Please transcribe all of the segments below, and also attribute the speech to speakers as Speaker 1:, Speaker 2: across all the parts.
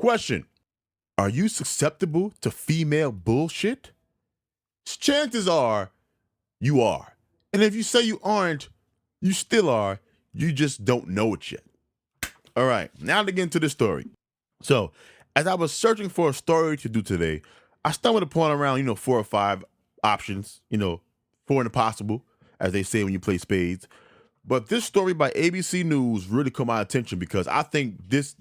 Speaker 1: Question: are you susceptible to female bullshit? Chances are you are. And if you say you aren't, you still are. You just don't know it yet. All right, now to get into the story. So, as I was searching for a story to do today, I stumbled upon around, 4 or 5 options, four in the possible, as they say when you play spades. But this story by ABC News really caught my attention because I think this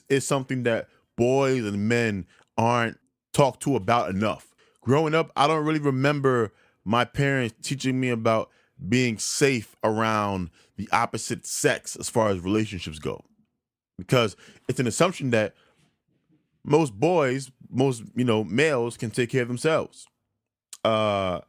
Speaker 1: is something that boys and men aren't talked to about enough. Growing up, I don't really remember my parents teaching me about being safe around the opposite sex as far as relationships go. Because it's an assumption that most boys, most males can take care of themselves. And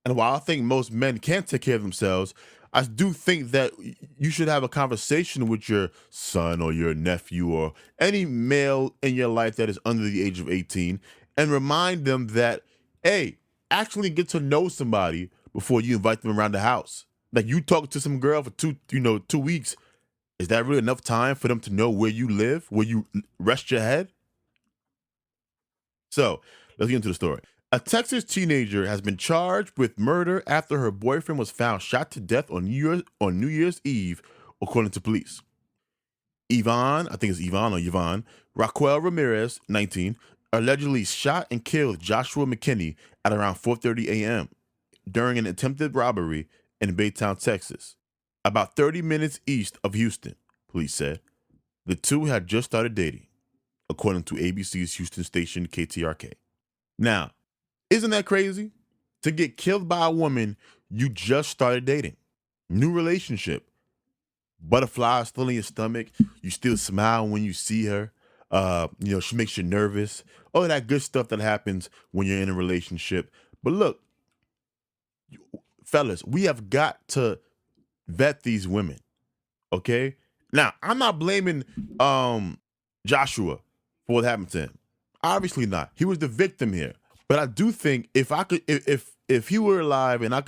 Speaker 1: while I think most men can take care of themselves, I do think that you should have a conversation with your son or your nephew or any male in your life that is under the age of 18 and remind them that, hey, actually get to know somebody before you invite them around the house. Like, you talk to some girl for 2 weeks. Is that really enough time for them to know where you live, where you rest your head? So let's get into the story. A Texas teenager has been charged with murder after her boyfriend was found shot to death on New Year's Eve, according to police. Yvonne, I think it's Yvonne or Yvonne, Raquel Ramirez, 19, allegedly shot and killed Joshua McKinney at around 4:30 a.m. during an attempted robbery in Baytown, Texas, about 30 minutes east of Houston, police said. The two had just started dating, according to ABC's Houston station KTRK. Now, isn't that crazy? To get killed by a woman you just started dating. New relationship. Butterflies still in your stomach. You still smile when you see her. She makes you nervous. All of that good stuff that happens when you're in a relationship. But look, fellas, we have got to vet these women. Okay? Now, I'm not blaming Joshua for what happened to him. Obviously not. He was the victim here. But I do think if he were alive and I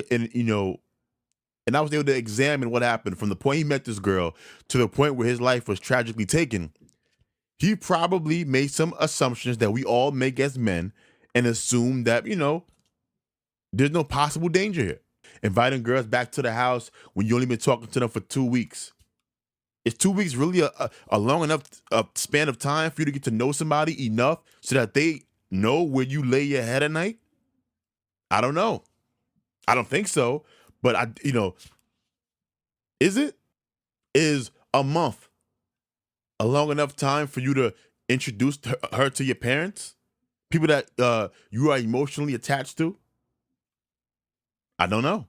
Speaker 1: was able to examine what happened from the point he met this girl to the point where his life was tragically taken, he probably made some assumptions that we all make as men and assume that, there's no possible danger here. Inviting girls back to the house when you only been talking to them for 2 weeks. Is 2 weeks really a long enough span of time for you to get to know somebody enough so that they know where you lay your head at night? I don't know. I don't think so. But is a month a long enough time for you to introduce her to your parents? People that you are emotionally attached to? I don't know.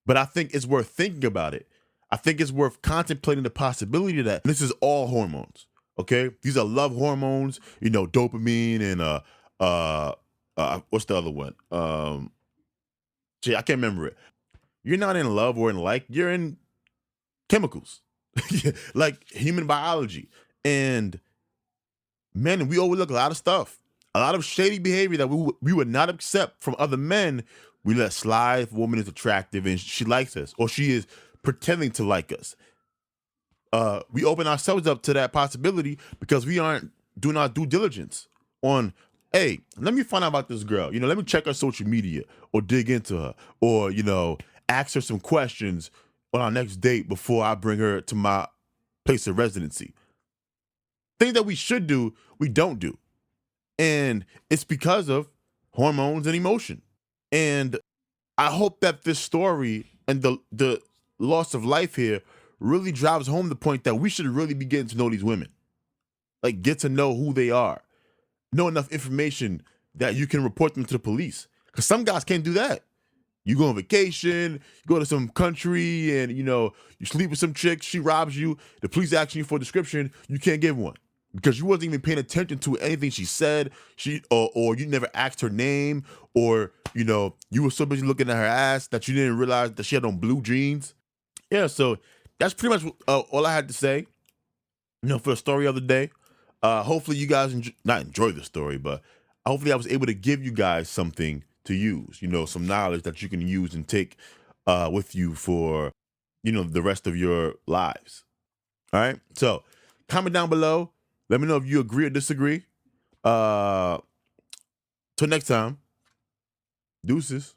Speaker 1: But I think it's worth thinking about it. I think it's worth contemplating the possibility that this is all hormones. Okay? These are love hormones, dopamine and what's the other one? I can't remember it. You're not in love or in like, you're in chemicals. Like human biology. And men, we overlook a lot of stuff. A lot of shady behavior that we would not accept from other men. We let slide if a woman is attractive and she likes us, or she is pretending to like us. We open ourselves up to that possibility because we aren't doing our due diligence on, hey, let me find out about this girl. Let me check her social media or dig into her or, ask her some questions on our next date before I bring her to my place of residency. Things that we should do, we don't do. And it's because of hormones and emotion. And I hope that this story and the loss of life here really drives home the point that we should really be getting to know these women. Like, get to know who they are. Know enough information that you can report them to the police. Because some guys can't do that. You go on vacation, you go to some country, and you sleep with some chick, she robs you, the police asking you for a description, you can't give one. Because you wasn't even paying attention to anything she said, or you never asked her name, or you were so busy looking at her ass that you didn't realize that she had on blue jeans. Yeah, so that's pretty much all I had to say, for the story of the day. Hopefully you guys not enjoy the story, but hopefully I was able to give you guys something to use, some knowledge that you can use and take with you for, the rest of your lives. All right. So comment down below. Let me know if you agree or disagree. Till next time, deuces.